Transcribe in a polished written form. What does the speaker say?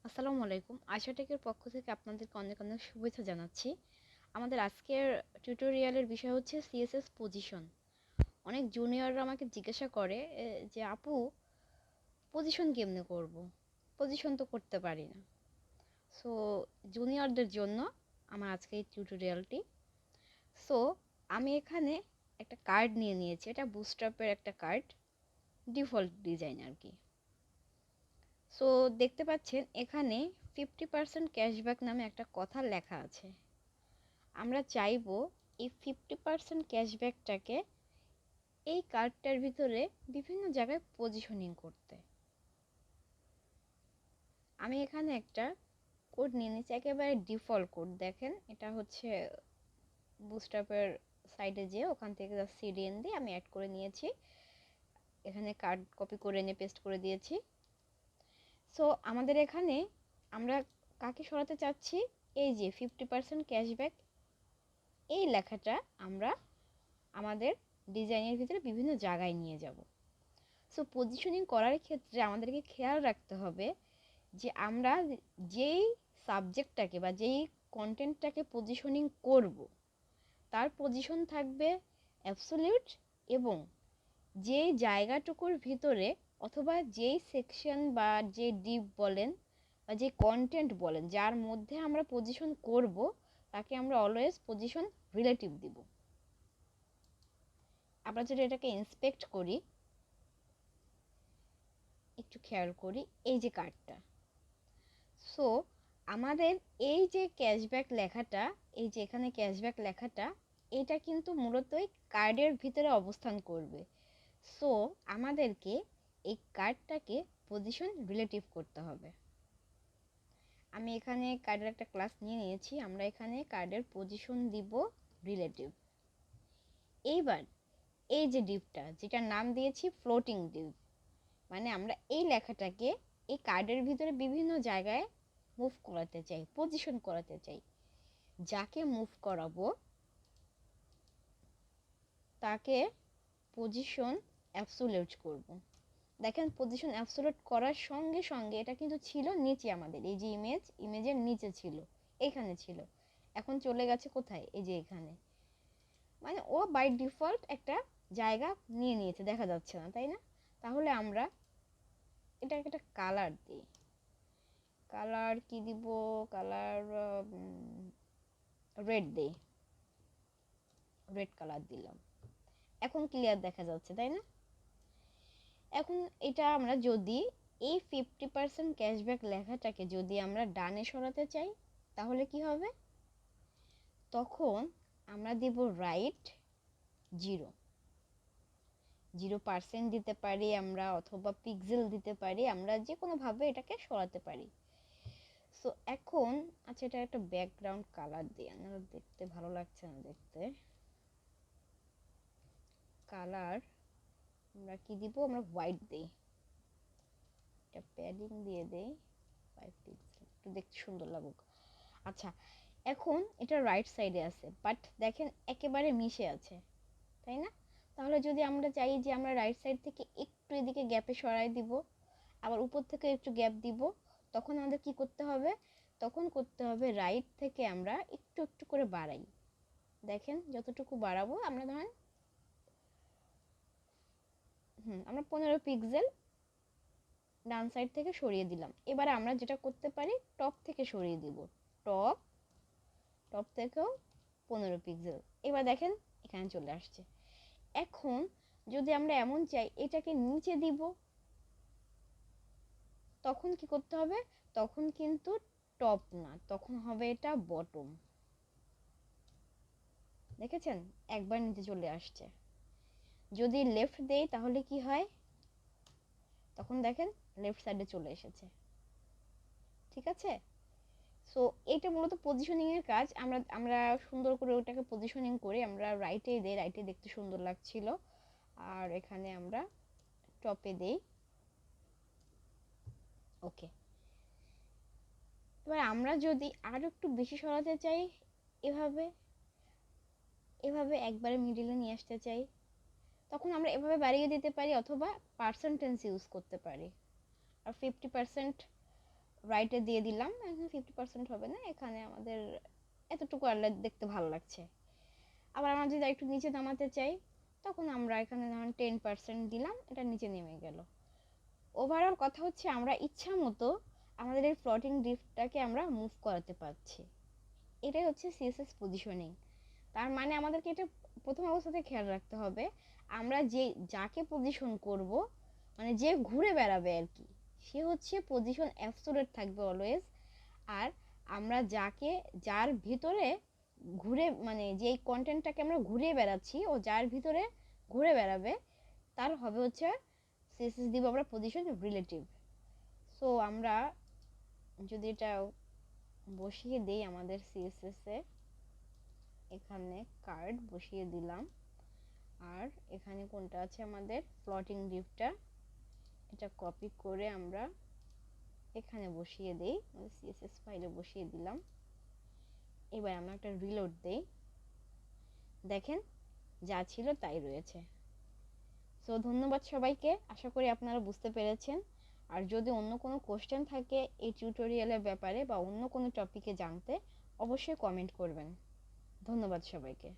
আসসালামু আলাইকুম। আশা টেকের পক্ষ থেকে আপনাদেরকে অনেক অনেক শুভেচ্ছা জানাচ্ছি। আমাদের আজকের টিউটোরিয়ালের বিষয় হচ্ছে সিএসএস পজিশন। অনেক জুনিয়ররা আমাকে জিজ্ঞাসা করে যে আপু পজিশন কেমনে করব, পজিশন তো করতে পারি না। সো জুনিয়রদের জন্য আমার আজকে এই টিউটোরিয়ালটি। সো আমি এখানে একটা কার্ড নিয়ে নিয়েছি, এটা বুস্ট্র্যাপের একটা কার্ড, ডিফল্ট ডিজাইন আর কি। সো দেখতে পাচ্ছেন এখানে 50% ক্যাশব্যাক নামে একটা কথা লেখা আছে। আমরা চাইবো এই 50% ক্যাশব্যাকটাকে এই কার্ডটার ভিতরে বিভিন্ন জায়গায় পজিশনিং করতে। আমি এখানে একটা কোড নিয়ে নিচ্ছি, একেবারে ডিফল্ট কোড। দেখেন এটা হচ্ছে বুস্ট্র্যাপের সাইডে যেয়ে ওখান থেকে জাস্ট সিডিএন দিয়ে আমি অ্যাড করে নিয়েছি। এখানে কার্ড কপি করে এনে পেস্ট করে দিয়েছি। সো আমাদের এখানে আমরা কাকে সরাতে চাচ্ছি, এই যে 50% ক্যাশব্যাক এই লেখাটা আমরা আমাদের ডিজাইনের ভিতরে বিভিন্ন জায়গায় নিয়ে যাব। সো পজিশনিং করার ক্ষেত্রে আমাদেরকে খেয়াল রাখতে হবে যে আমরা যেই সাবজেক্টটাকে বা যেই কন্টেন্টটাকে পজিশনিং করব তার পজিশন থাকবে অ্যাবসলিউট, এবং যেই জায়গাটুকুর ভিতরে অথবা যেই সেকশন বা যে ডিপ বলেন বা যে কন্টেন্ট বলেন যার মধ্যে আমরা পজিশন করব তাকে আমরা অলওয়েজ পজিশন রিলেটিভ দিব। আমরা যদি এটাকে ইন্সপেক্ট করি, একটু খেয়াল করি এই যে কার্ডটা। সো আমাদের এই যে ক্যাশব্যাক লেখাটা, এই যে এখানে ক্যাশব্যাক লেখাটা, এটা কিন্তু মূলতই কার্ডের ভিতরে অবস্থান করবে। সো আমাদেরকে এই কার্ডটাকে পজিশন রিলেটিভ করতে হবে। আমি এখানে কার্ডের একটা ক্লাস নিয়ে নিয়েছি, আমরা এখানে কার্ডের পজিশন দিব রিলেটিভ। এইবার এই যে ডিপটা, যেটার নাম দিয়েছি ফ্লোটিং ডিপ, মানে আমরা এই লেখাটাকে এই কার্ডের ভিতরে বিভিন্ন জায়গায় মুভ করাতে চাই, পজিশন করাতে চাই। যাকে মুভ করাবো তাকে পজিশন অ্যাবসোলিউট করব। দেখেন পজিশন অ্যাবসোলিউট করার সঙ্গে সঙ্গে এটা কিন্তু ছিল নিচে, আমাদের এই যে ইমেজের নিচে ছিল, এখানে ছিল, এখন চলে গেছে কোথায়, এই যে এখানে। মানে ও বাই ডিফল্ট একটা জায়গা নিয়ে নিয়েছে, দেখা যাচ্ছে না, তাই না? তাহলে আমরা এটাকে একটা কালার দিই। কালার কি দিব? কালার রেড দেই, রেড কালার দিলাম। এখন ক্লিয়ার দেখা যাচ্ছে, তাই না? এখন এটা আমরা যদি এই 50% ক্যাশব্যাক লেখাটাকে যদি আমরা ডানে সরাতে চাই তাহলে কি হবে? তখন আমরা দিব রাইট 0% দিতে পারি আমরা, অথবা পিক্সেল দিতে পারি, আমরা যে কোনোভাবে এটাকে সরাতে পারি। সো এখন আচ্ছা, এটা একটা ব্যাকগ্রাউন্ড কালার দিই, আমার দেখতে ভালো লাগছে না দেখতে। কালার আমরা কি দিব? আমরা হোয়াইট দিই, এটা প্যাডিং দিয়ে দেই 5 পিক্সেল, একটু দেখতে সুন্দর লাগুক। আচ্ছা, এখন এটা রাইট সাইডে আছে, বাট দেখেন একেবারে মিশে আছে, তাই না? তাহলে যদি আমরা চাই যে আমরা রাইট সাইড থেকে একটু এদিকে গ্যাপে সরাই দিব, আবার উপর থেকে একটু গ্যাপ দিব, তখন আমাদের কি করতে হবে? তখন করতে হবে রাইট থেকে আমরা একটু একটু করে বাড়াই। দেখেন যতটুকু বাড়াবো, আমরা ধরেন আমরা 15 পিক্সেল ডান সাইড থেকে সরিয়ে দিলাম। এবারে আমরা যেটা করতে পারি, টপ থেকে সরিয়ে দিব, টপ টপ থেকেও 15 পিক্সেল। এবার দেখেন এখানে চলে আসছে। এখন যদি আমরা এমন চাই এটাকে নিচে দিব, তখন কি করতে হবে? তখন কিন্তু টপ না, তখন হবে এটা বটম। দেখেছেন একবার নিচে চলে আসছে। যদি লেফট দেই তাহলে কি হয়? তখন দেখেন লেফট সাইডে চলে এসেছে। ঠিক আছে? সো এইটা মূলত পজিশনিং এর কাজ। আমরা আমরা সুন্দর করে ওটাকে পজিশনিং করে আমরা রাইটে দেই, রাইটে দেখতে সুন্দর লাগছিল। আর এখানে আমরা টপে দেই। ওকে, এবার আমরা যদি আরো একটু বেশি সরাতে চাই, এভাবে এভাবে একবারে মিডিলে নিয়ে আসতে চাই, তখন আমরা এভাবে বাড়িয়ে দিতে পারি, অথবা পার্সেন্টেজ ইউজ করতে পারি। আর 50% রাইটে দিয়ে দিলাম। এখানে 50% হবে না, এখানে আমাদের এতটুকু আনলে দেখতে ভালো লাগছে। আবার আমরা যদি একটু নিচে নামাতে চাই, তখন আমরা এখানে ধরুন 10% দিলাম, এটা নিচে নেমে গেল। ওভারঅল কথা হচ্ছে আমরা ইচ্ছা মতো আমাদের এই ফ্লোটিং ডিপটাকে আমরা মুভ করাতে পারছি। এটাই হচ্ছে সিএসএস পজিশনিং। তার মানে আমাদেরকে এটা প্রথম অবস্থাতে খেয়াল রাখতে হবে, আমরা যাকে পজিশন করব, মানে যে ঘুরে বেড়াবে আর কি, সে হচ্ছে পজিশন অ্যাবসোলিউট থাকবে অলওয়েজ। আর আমরা যার ভিতরে ঘুরে, মানে যেই কন্টেন্টটাকে আমরা ঘুরে বেড়াচ্ছি, ও যার ভিতরে ঘুরে বেড়াবে তার হবে হচ্ছে সিএসএস দিব আমরা পজিশন রিলেটিভ। সো আমরা যদি এটা বসিয়ে দেই আমাদের সিএসএস এ, এখানে কার্ড বসিয়ে দিলাম, আর এখানে কোনটা আছে আমাদের ফ্লোটিং ডিপটা, এটা কপি করে আমরা এখানে বসিয়ে দেই, সিএসএস ফাইলে বসিয়ে দিলাম। এবার আমরা একটা রিলোড দেই, দেখেন যা ছিল তাই রয়েছে। সো ধন্যবাদ সবাইকে, আশা করি আপনারা বুঝতে পেরেছেন। আর যদি অন্য কোনো কোশ্চেন থাকে এই টিউটোরিয়ালের ব্যাপারে বা অন্য কোনো টপিকে জানতে, অবশ্যই কমেন্ট করবেন। ধন্যবাদ সবাইকে।